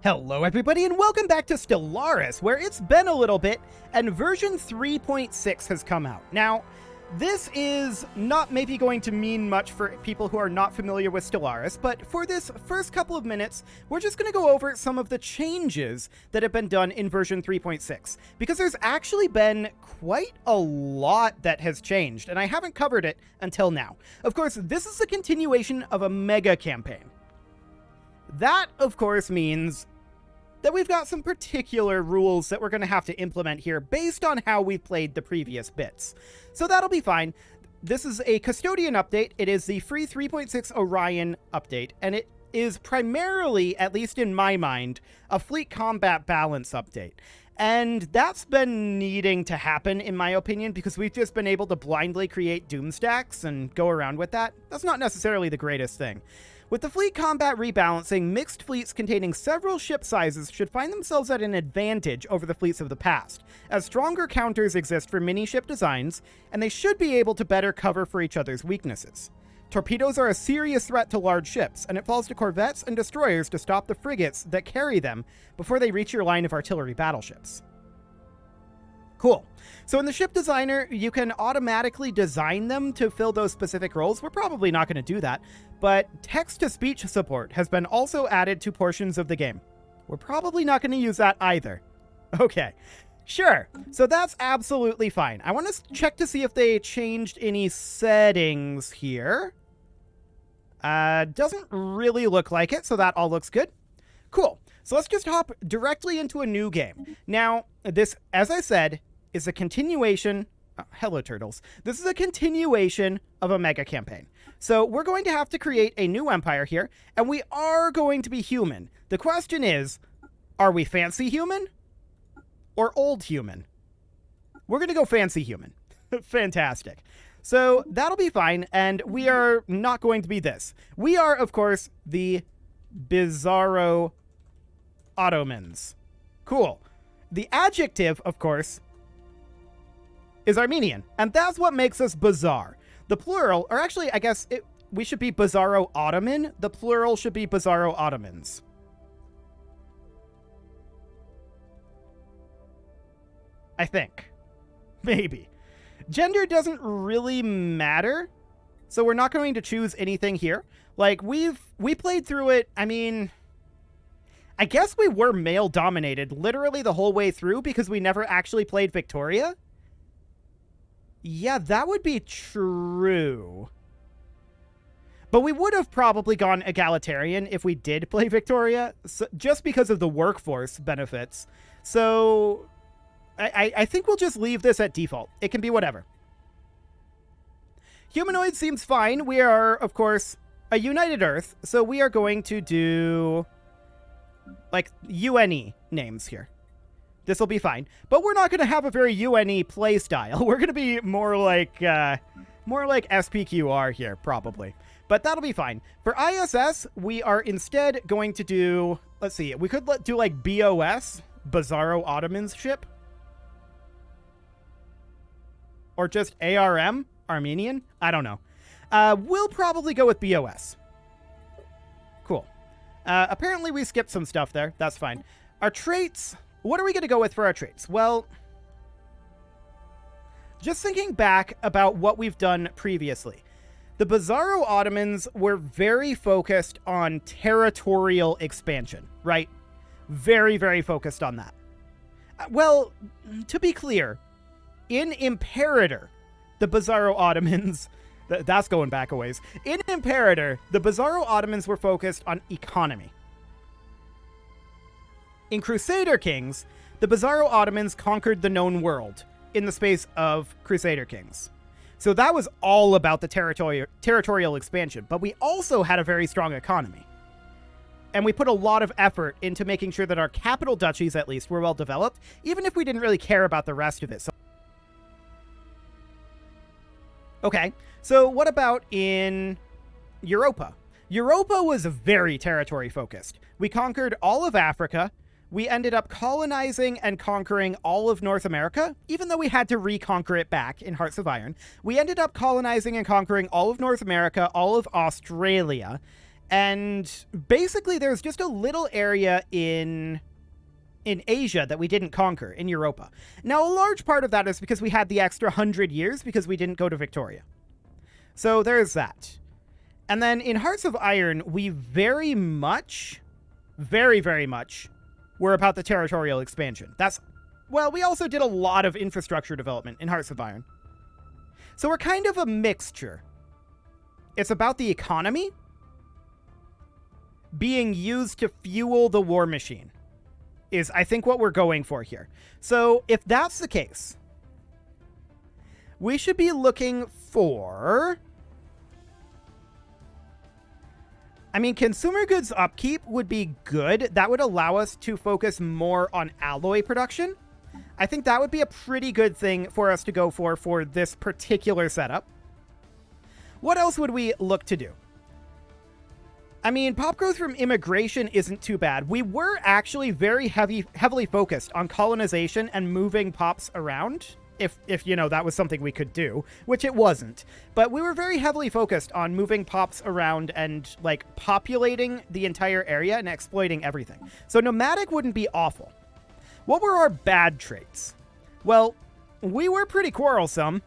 Hello everybody and welcome back to Stellaris, where it's been a little bit and version 3.6 has come out. Now, this is not maybe going to mean much for people who are not familiar with Stellaris, but for this first couple of minutes, we're just going to go over some of the changes that have been done in version 3.6, because there's actually been quite a lot that has changed, and I haven't covered it until now. Of course, this is a continuation of a mega campaign. That, of course, means that we've got some particular rules that we're going to have to implement here based on how we've played the previous bits. So that'll be fine. This is a custodian update. It is the free 3.6 Orion update, and it is primarily, at least in my mind, a fleet combat balance update. And that's been needing to happen, in my opinion, because we've just been able to blindly create doom stacks and go around with that. That's not necessarily the greatest thing. With the fleet combat rebalancing, mixed fleets containing several ship sizes should find themselves at an advantage over the fleets of the past, as stronger counters exist for mini-ship designs, and they should be able to better cover for each other's weaknesses. Torpedoes are a serious threat to large ships, and it falls to corvettes and destroyers to stop the frigates that carry them before they reach your line of artillery battleships. Cool. So in the ship designer, you can automatically design them to fill those specific roles. We're probably not going to do that, but text-to-speech support has been also added to portions of the game. We're probably not going to use that either. Okay, sure. So that's absolutely fine. I want to check to see if they changed any settings here. Doesn't really look like it, so that all looks good. Cool. So let's just hop directly into a new game. Now, this, as I said, is a continuation. Hello, turtles. This is a continuation of a mega campaign. So we're going to have to create a new empire here, and we are going to be human. The question is, are we fancy human or old human? We're going to go fancy human. Fantastic. So that'll be fine, and we are not going to be this. We are, of course, the Bizzaro-Ottomans. Cool. The adjective, of course, is Armenian, and that's what makes us bizarre. The plural, or actually, I guess we should be Bizzaro-Ottoman. The plural should be Bizzaro-Ottomans. I think. Maybe. Gender doesn't really matter, so we're not going to choose anything here. Like, we played through it, I mean, I guess we were male-dominated literally the whole way through because we never actually played Victoria. Yeah, that would be true. But we would have probably gone egalitarian if we did play Victoria, so, just because of the workforce benefits. So I think we'll just leave this at default. It can be whatever. Humanoid seems fine. We are, of course, a united Earth, so we are going to do, like, UNE names here. This will be fine, but we're not going to have a very UNE play style. We're going to be more like SPQR here, probably. But that'll be fine. For ISS, we are instead going to do, let's see, we could do like BOS, Bizzaro-Ottomans ship. Or just ARM, Armenian? I don't know. We'll probably go with BOS. Cool. Apparently we skipped some stuff there. That's fine. Our traits... What are we going to go with for our traits? Well, just thinking back about what we've done previously, the Bizzaro-Ottomans were very focused on territorial expansion, right? Very, very focused on that. Well, to be clear, in Imperator, the Bizzaro-Ottomans, that's going back a ways. In Imperator, the Bizzaro-Ottomans were focused on economy. In Crusader Kings, the Bizzaro-Ottomans conquered the known world in the space of Crusader Kings. So that was all about the territorial expansion, but we also had a very strong economy. And we put a lot of effort into making sure that our capital duchies, at least, were well developed, even if we didn't really care about the rest of it. Okay, so what about in Europa? Europa was very territory focused. We conquered all of Africa. We ended up colonizing and conquering all of North America, even though we had to reconquer it back in Hearts of Iron. We ended up colonizing and conquering all of North America, all of Australia, And basically there's just a little area in Asia that we didn't conquer, in Europa. Now, a large part of that is because we had the extra 100 years because we didn't go to Victoria. So there's that. And then in Hearts of Iron, we very much were about the territorial expansion. Well, we also did a lot of infrastructure development in Hearts of Iron. So we're kind of a mixture. It's about the economy being used to fuel the war machine is, I think, what we're going for here. So if that's the case, we should be looking for... I mean, consumer goods upkeep would be good. That would allow us to focus more on alloy production. I think that would be a pretty good thing for us to go for this particular setup. What else would we look to do? I mean, pop growth from immigration isn't too bad. We were actually very heavily focused on colonization and moving pops around. If you know, that was something we could do, which it wasn't. But we were very heavily focused on moving pops around and, like, populating the entire area and exploiting everything. So nomadic wouldn't be awful. What were our bad traits? Well, we were pretty quarrelsome,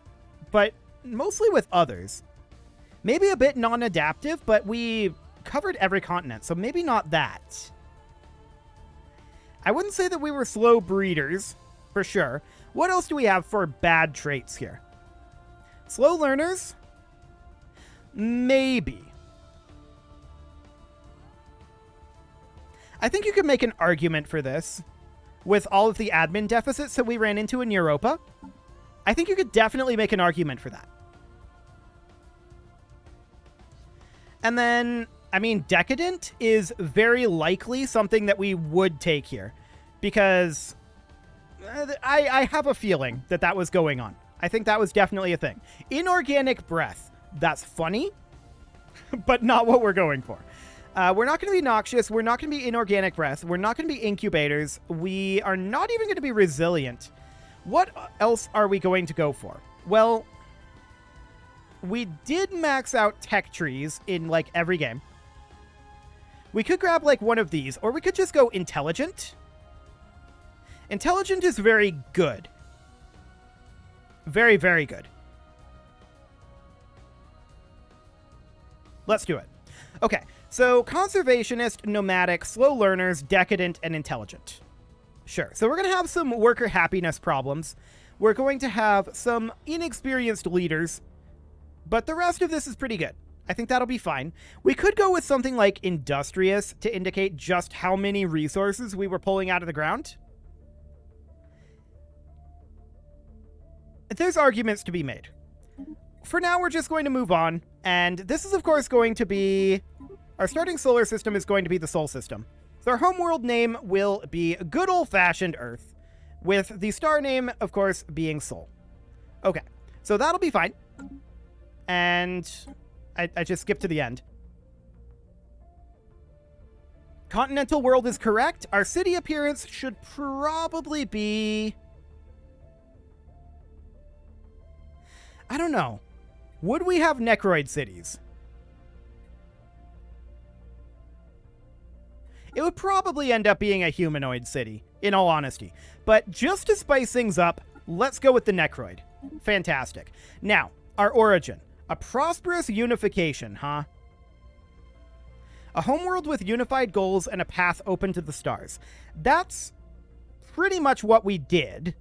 but mostly with others. Maybe a bit non-adaptive, but we covered every continent, so maybe not that. I wouldn't say that we were slow breeders, for sure. What else do we have for bad traits here? Slow learners? Maybe. I think you could make an argument for this with all of the admin deficits that we ran into in Europa. I think you could definitely make an argument for that. And then, I mean, decadent is very likely something that we would take here because... I have a feeling that was going on. I think that was definitely a thing. Inorganic breath. That's funny, but not what we're going for. We're not going to be noxious. We're not going to be inorganic breath. We're not going to be incubators. We are not even going to be resilient. What else are we going to go for? Well, we did max out tech trees in, like, every game. We could grab, like, one of these, or we could just go intelligent. Intelligent is very good. Very, very good. Let's do it. Okay, so conservationist, nomadic, slow learners, decadent, and intelligent. Sure, so we're going to have some worker happiness problems. We're going to have some inexperienced leaders, but the rest of this is pretty good. I think that'll be fine. We could go with something like industrious to indicate just how many resources we were pulling out of the ground. There's arguments to be made. For now, we're just going to move on. And this is, of course, going to be... Our starting solar system is going to be the Sol system. So our homeworld name will be good old-fashioned Earth, with the star name, of course, being Sol. Okay, so that'll be fine. And I just skipped to the end. Continental world is correct. Our city appearance should probably be... I don't know. Would we have Necroid cities? It would probably end up being a humanoid city, in all honesty. But just to spice things up, let's go with the Necroid. Fantastic. Now, our origin. A prosperous unification, huh? A homeworld with unified goals and a path open to the stars. That's pretty much what we did.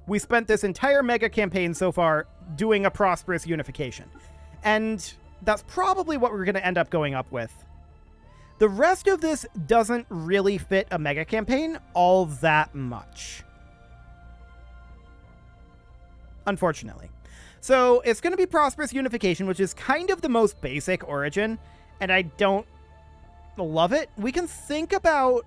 We spent this entire mega campaign so far doing a prosperous unification. And that's probably what we're going to end up going up with. The rest of this doesn't really fit a mega campaign all that much, unfortunately. So it's going to be prosperous unification, which is kind of the most basic origin, and I don't love it. We can think about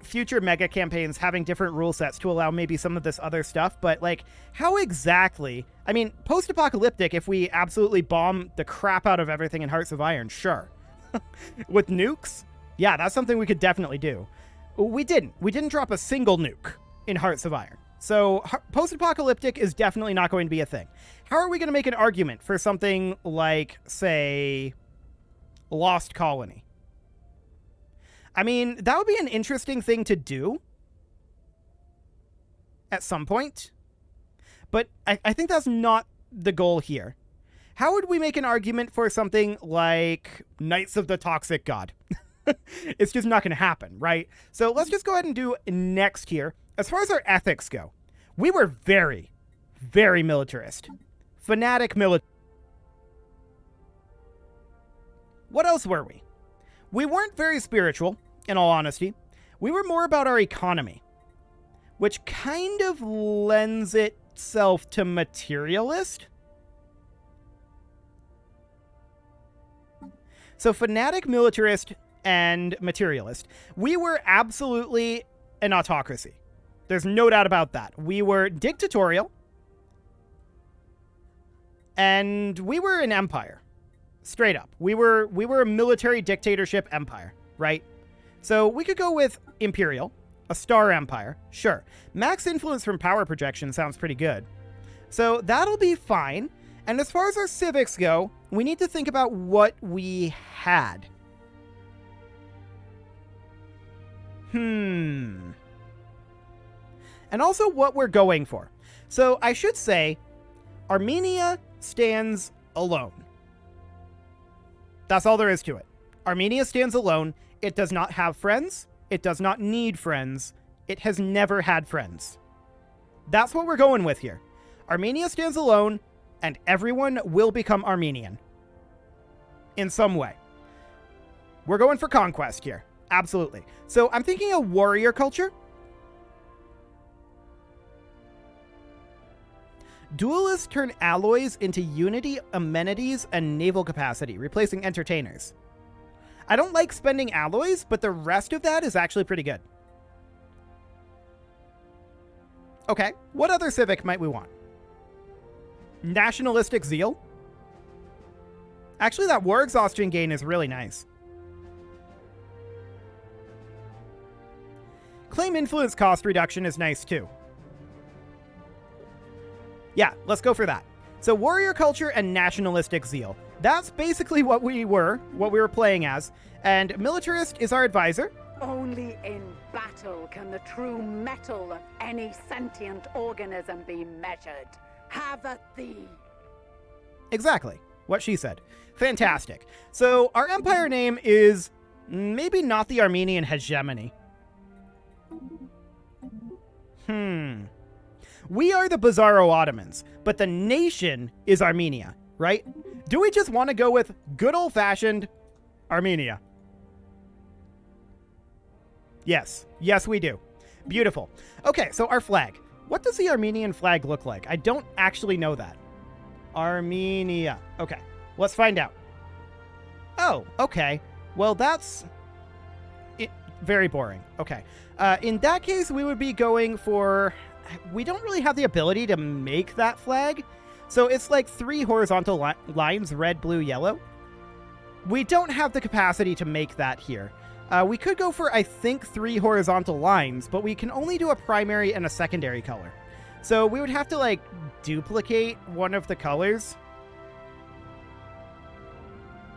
future mega campaigns having different rule sets to allow maybe some of this other stuff, but, like, how exactly? I mean, post-apocalyptic, if we absolutely bomb the crap out of everything in Hearts of Iron, sure. With nukes? Yeah, that's something we could definitely do. We didn't drop a single nuke in Hearts of Iron. So post-apocalyptic is definitely not going to be a thing. How are we going to make an argument for something like, say, Lost Colony? I mean, that would be an interesting thing to do at some point. But I think that's not the goal here. How would we make an argument for something like Knights of the Toxic God? It's just not going to happen, right? So let's just go ahead and do next here. As far as our ethics go, we were very, very militarist. Fanatic military. What else were we? We weren't very spiritual, in all honesty. We were more about our economy, which kind of lends itself to materialist. So fanatic, militarist, and materialist. We were absolutely an autocracy. There's no doubt about that. We were dictatorial, and we were an empire. Straight up. We were a military dictatorship empire, right? So we could go with imperial, a star empire, sure. Max influence from power projection sounds pretty good. So that'll be fine. And as far as our civics go, we need to think about what we had. And also what we're going for. So I should say, Armenia stands alone. That's all there is to it. Armenia stands alone. It does not have friends. It does not need friends. It has never had friends. That's what we're going with here. Armenia stands alone, and everyone will become Armenian. In some way. We're going for conquest here. Absolutely. So I'm thinking a warrior culture. Duelists turn alloys into unity, amenities, and naval capacity, replacing entertainers. I don't like spending alloys, but the rest of that is actually pretty good. Okay, what other civic might we want? Nationalistic zeal? Actually, that war exhaustion gain is really nice. Claim influence cost reduction is nice too. Yeah, let's go for that. So warrior culture and nationalistic zeal. That's basically what we were playing as. And militarist is our advisor. Only in battle can the true metal of any sentient organism be measured. Have at thee. Exactly. What she said. Fantastic. So our empire name is maybe not the Armenian hegemony. We are the Bizzaro-Ottomans, but the nation is Armenia, right? Do we just want to go with good old-fashioned Armenia? Yes. Yes, we do. Beautiful. Okay, so our flag. What does the Armenian flag look like? I don't actually know that. Armenia. Okay, let's find out. Oh, okay. Well, that's very boring. Okay. In that case, we would be going for... We don't really have the ability to make that flag. So it's like 3 horizontal lines, red, blue, yellow. We don't have the capacity to make that here. We could go for, I think, 3 horizontal lines, but we can only do a primary and a secondary color. So we would have to, like, duplicate one of the colors.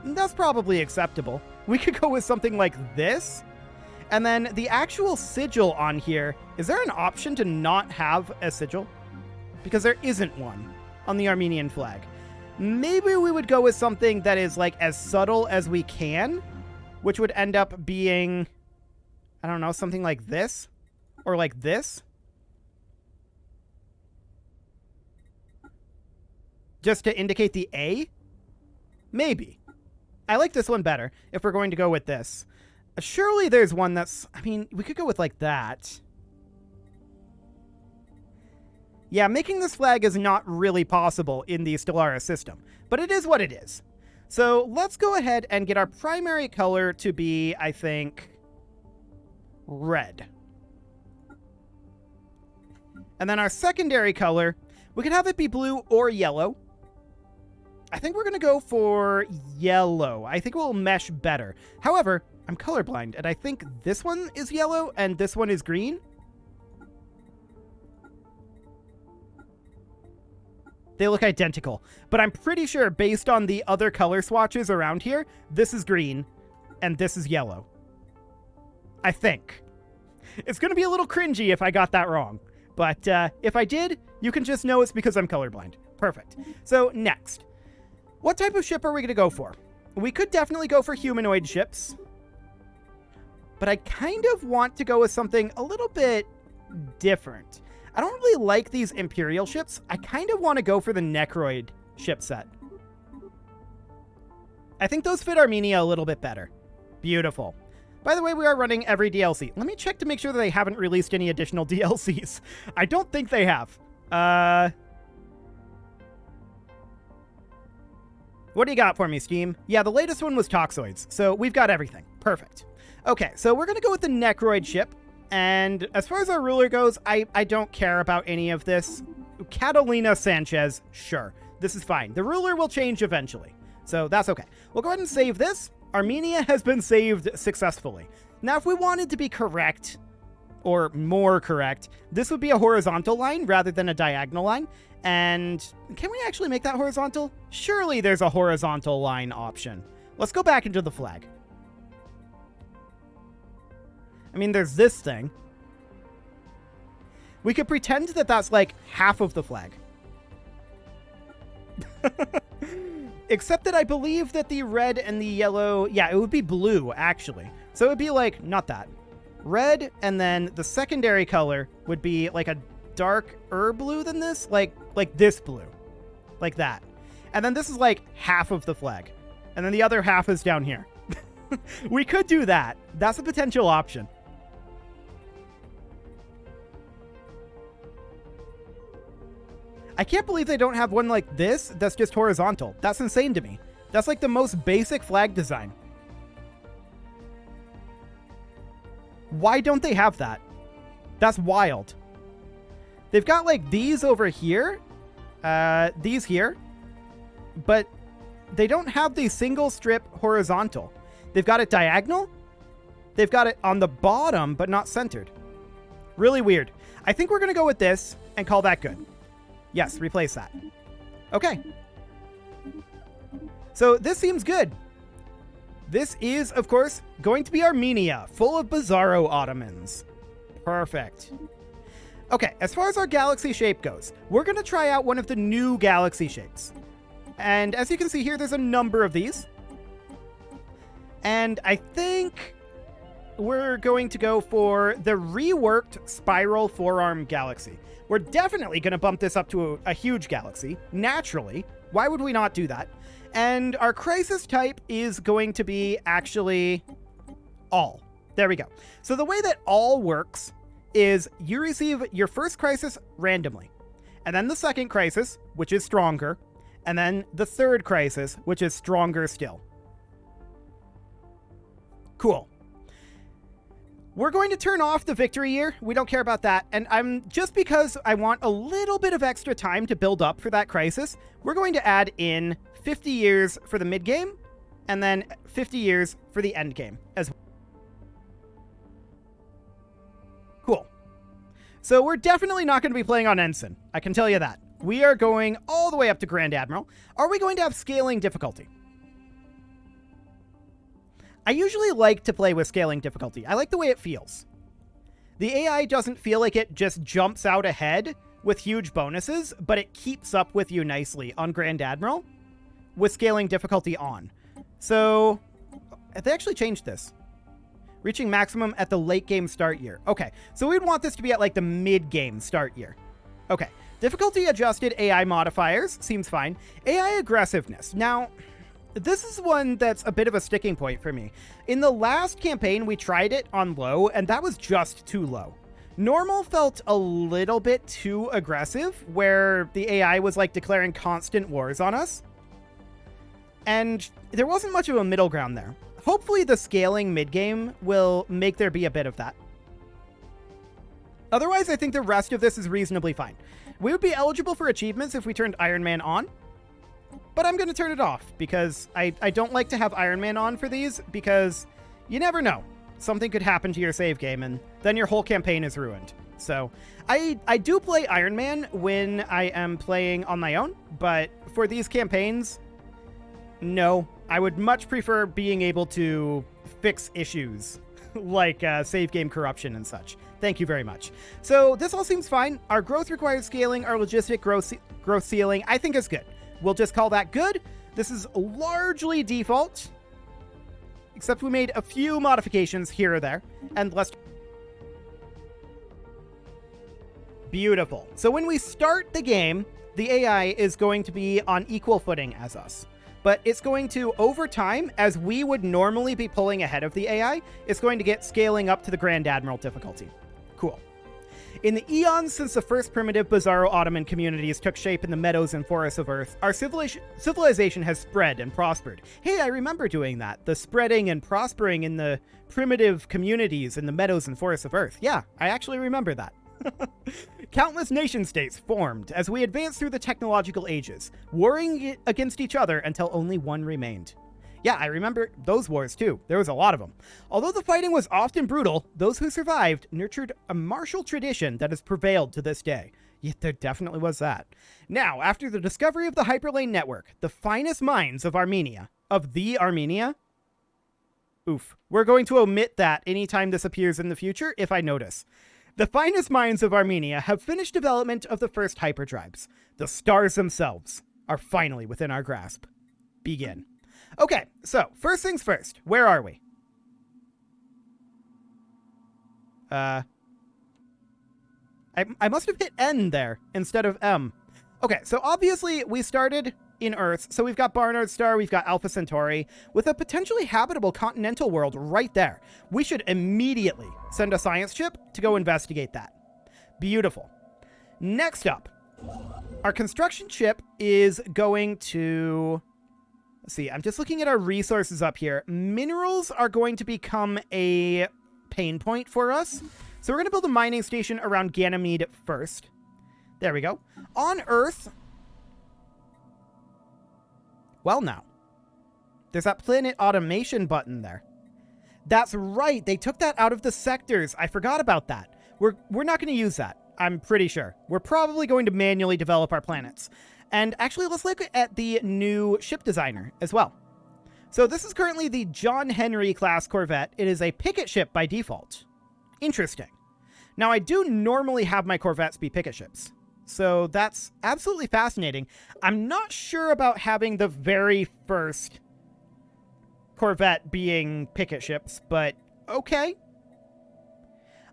That's probably acceptable. We could go with something like this. And then the actual sigil on here, is there an option to not have a sigil? Because there isn't one on the Armenian flag. Maybe we would go with something that is like as subtle as we can, which would end up being, I don't know, something like this or like this. Just to indicate the A? Maybe. I like this one better if we're going to go with this. Surely there's one that's... I mean, we could go with like that. Yeah, making this flag is not really possible in the Stellaris system, but it is what it is. So let's go ahead and get our primary color to be, I think, red. And then our secondary color, we could have it be blue or yellow. I think we're going to go for yellow. I think it will mesh better. However, I'm colorblind, and I think this one is yellow and this one is green. They look identical. But I'm pretty sure, based on the other color swatches around here, this is green and this is yellow. I think. It's going to be a little cringy if I got that wrong. But if I did, you can just know it's because I'm colorblind. Perfect. So next. What type of ship are we going to go for? We could definitely go for humanoid ships. But I kind of want to go with something a little bit different. I don't really like these Imperial ships. I kind of want to go for the Necroid ship set. I think those fit Armenia a little bit better. Beautiful. By the way, we are running every DLC. Let me check to make sure that they haven't released any additional DLCs. I don't think they have. What do you got for me, Steam? Yeah, the latest one was Toxoids, so we've got everything. Perfect. Okay, so we're going to go with the Necroid ship. And as far as our ruler goes, I don't care about any of this. Catalina Sanchez, sure. This is fine. The ruler will change eventually, so that's okay. We'll go ahead and save this. Armenia has been saved successfully. Now, if we wanted to be correct, or more correct, this would be a horizontal line rather than a diagonal line. And can we actually make that horizontal? Surely there's a horizontal line option. Let's go back into the flag. I mean, there's this thing. We could pretend that that's like half of the flag. Except that I believe that the red and the yellow... Yeah, it would be blue, actually. So it would be like, not that. Red, and then the secondary color would be like a darker blue than this. Like this blue. Like that. And then this is like half of the flag. And then the other half is down here. We could do that. That's a potential option. I can't believe they don't have one like this that's just horizontal. That's insane to me. That's like the most basic flag design. Why don't they have that? That's wild. They've got like these over here, these here, but they don't have the single strip horizontal. They've got it diagonal. They've got it on the bottom, but not centered. Really weird. I think we're going to go with this and call that good. Yes, replace that. Okay. So this seems good. This is, of course, going to be Armenia, full of Bizzaro-Ottomans. Perfect. Okay, as far as our galaxy shape goes, we're going to try out one of the new galaxy shapes. And as you can see here, there's a number of these. And I think we're going to go for the reworked Spiral Forearm Galaxy. We're definitely going to bump this up to a huge galaxy, naturally. Why would we not do that? And our crisis type is going to be actually all. There we go. So the way that all works is you receive your first crisis randomly, and then the second crisis, which is stronger, and then the third crisis, which is stronger still. Cool. We're going to turn off the victory year. We don't care about that. And just because I want a little bit of extra time to build up for that crisis, we're going to add in 50 years for the mid game and then 50 years for the end game as well. Cool. So we're definitely not going to be playing on Ensign. I can tell you that. We are going all the way up to Grand Admiral. Are we going to have scaling difficulty? I usually like to play with scaling difficulty. I like the way it feels. The AI doesn't feel like it just jumps out ahead with huge bonuses, but it keeps up with you nicely on Grand Admiral with scaling difficulty on. So they actually changed this. Reaching maximum at the late game start year. Okay, so we'd want this to be at like the mid game start year. Okay, difficulty adjusted AI modifiers seems fine. AI aggressiveness. Now, this is one that's a bit of a sticking point for me. In the last campaign, we tried it on low, and that was just too low. Normal felt a little bit too aggressive, where the AI was like declaring constant wars on us. And there wasn't much of a middle ground there. Hopefully the scaling mid-game will make there be a bit of that. Otherwise, I think the rest of this is reasonably fine. We would be eligible for achievements if we turned Iron Man on. But I'm going to turn it off because I don't like to have Iron Man on for these because you never know. Something could happen to your save game and then your whole campaign is ruined. So I do play Iron Man when I am playing on my own, but for these campaigns, no. I would much prefer being able to fix issues like save game corruption and such. Thank you very much. So this all seems fine. Our growth requires scaling. Our logistic growth ceiling, I think, is good. We'll just call that good. This is largely default, except we made a few modifications here or there, and let's... Beautiful. So when we start the game, the AI is going to be on equal footing as us. But it's going to, over time, as we would normally be pulling ahead of the AI, it's going to get scaling up to the Grand Admiral difficulty. Cool. In the eons since the first primitive Bizzaro-Ottoman communities took shape in the meadows and forests of Earth, our civilization has spread and prospered. Hey, I remember doing that. The spreading and prospering in the primitive communities in the meadows and forests of Earth. Yeah, I actually remember that. Countless nation-states formed as we advanced through the technological ages, warring against each other until only one remained. Yeah, I remember those wars too. There was a lot of them. Although the fighting was often brutal, those who survived nurtured a martial tradition that has prevailed to this day. Yeah, there definitely was that. Now, after the discovery of the Hyperlane Network, the finest minds of Armenia, oof, we're going to omit that anytime this appears in the future if I notice. The finest minds of Armenia have finished development of the first hyperdrives. The stars themselves are finally within our grasp. Begin. Okay, so first things first. Where are we? I must have hit N there instead of M. Okay, so obviously we started in Earth, so we've got Barnard Star, we've got Alpha Centauri, with a potentially habitable continental world right there. We should immediately send a science ship to go investigate that. Beautiful. Next up, our construction ship is going to... Let's see, I'm just looking at our resources up here. Minerals are going to become a pain point for us. So we're going to build a mining station around Ganymede first. There we go. On Earth... Well, now, there's that planet automation button there. That's right. They took that out of the sectors. I forgot about that. We're not going to use that. I'm pretty sure. We're probably going to manually develop our planets. And actually, let's look at the new ship designer as well. So this is currently the John Henry class corvette. It is a picket ship by default. Interesting. Now, I do normally have my corvettes be picket ships. So that's absolutely fascinating. I'm not sure about having the very first corvette being picket ships, but okay.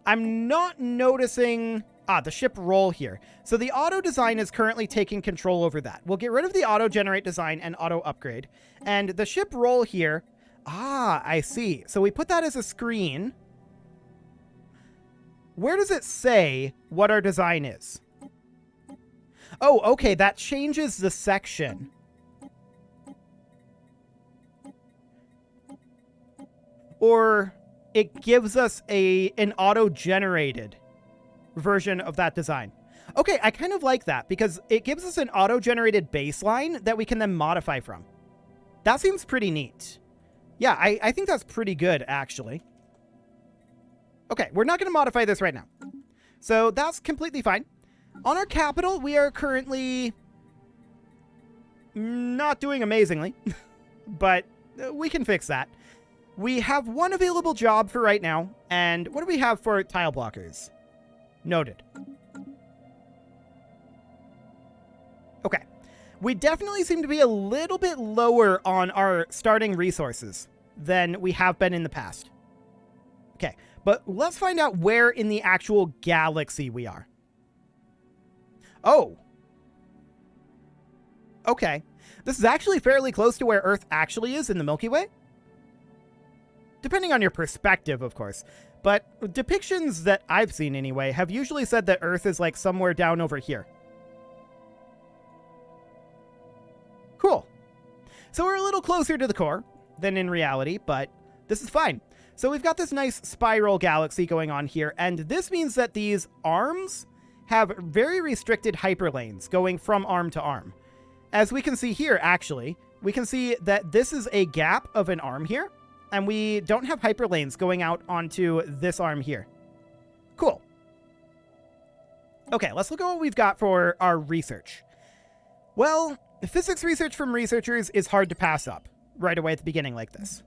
I'm not noticing... the ship roll here. So the auto design is currently taking control over that. We'll get rid of the auto generate design and auto upgrade. And the ship roll here... I see. So we put that as a screen. Where does it say what our design is? Oh, okay, that changes the section. Or it gives us an auto-generated version of that design. Okay, I kind of like that because it gives us an auto-generated baseline that we can then modify from. That seems pretty neat. Yeah, I think that's pretty good, actually. Okay, we're not going to modify this right now. So that's completely fine. On our capital, we are currently not doing amazingly, but we can fix that. We have one available job for right now, and what do we have for tile blockers? Noted. Okay. We definitely seem to be a little bit lower on our starting resources than we have been in the past. Okay, but let's find out where in the actual galaxy we are. Oh. Okay. This is actually fairly close to where Earth actually is in the Milky Way. Depending on your perspective, of course. But depictions that I've seen anyway have usually said that Earth is like somewhere down over here. Cool. So we're a little closer to the core than in reality, but this is fine. So we've got this nice spiral galaxy going on here, and this means that these arms have very restricted hyperlanes going from arm to arm. As we can see here, actually, we can see that this is a gap of an arm here, and we don't have hyperlanes going out onto this arm here. Cool. Okay, let's look at what we've got for our research. Well, physics research from researchers is hard to pass up right away at the beginning like this.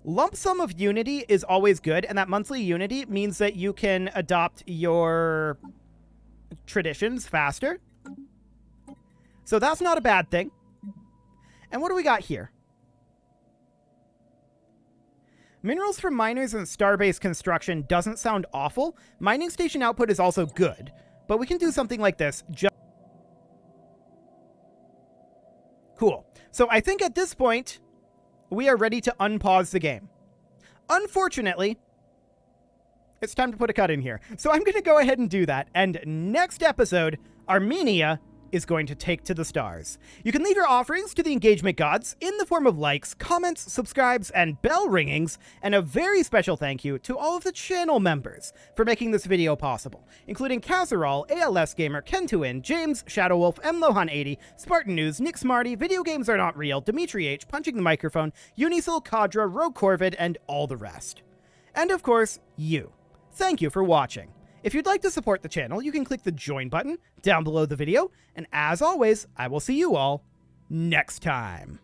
Lump sum of unity is always good, and that monthly unity means that you can adopt your traditions faster. So that's not a bad thing. And what do we got here? Minerals from miners and starbase construction doesn't sound awful. Mining station output is also good, but we can do something like this. Cool. So I think at this point, we are ready to unpause the game. Unfortunately, it's time to put a cut in here. So I'm going to go ahead and do that. And next episode, Armenia is going to take to the stars. You can leave your offerings to the engagement gods in the form of likes, comments, subscribes, and bell ringings, and a very special thank you to all of the channel members for making this video possible, including Kazarol, ALS Gamer, Kentuin, James, Shadowwolf, MLohan80, Spartan News, Nick Smarty, Video Games Are Not Real, Dimitri H, Punching the Microphone, Unisil, Kadra, Rogue Corvid, and all the rest. And of course, you. Thank you for watching. If you'd like to support the channel, you can click the join button down below the video, and as always, I will see you all next time.